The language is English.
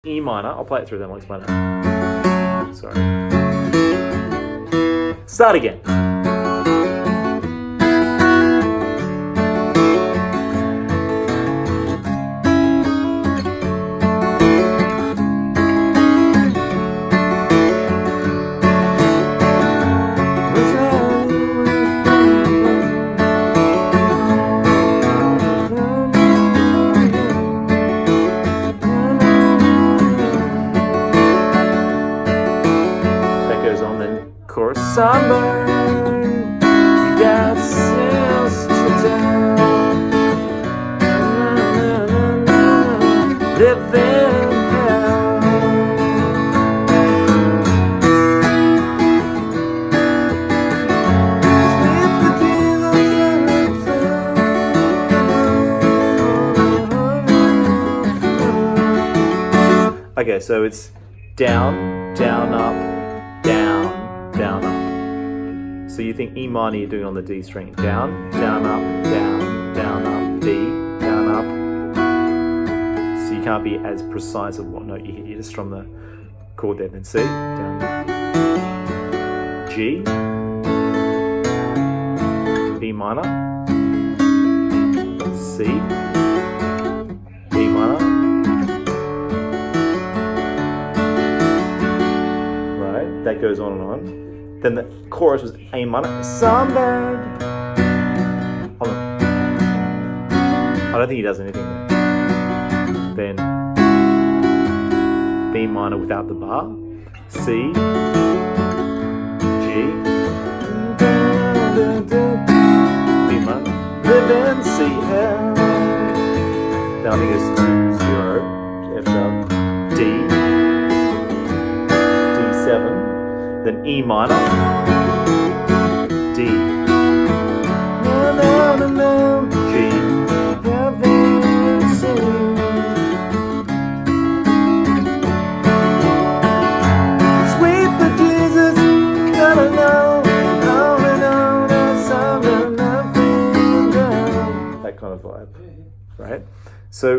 E minor. I'll play it through then, I'll explain it. Sorry. Start again. Goes on then chorus. Songbird, you got sales to tell. Live in hell. Okay, so it's down, down, up, down, down, up. So you think E minor you're doing on the D string. Down, down, up, down, down, up, D, down, up. So you can't be as precise of what note you hit. You just strum the chord there, then C, down, G, B minor, C, B minor. That goes on and on. Then the chorus was A minor. Songbird. Hold on. I don't think he does anything there. Then B minor without the bar. C. G. B minor. Live in C. L. Then I think it's 0. F sharp. D. D7. Then E minor, D, G, sweet but Jesus, that kind of vibe, right? So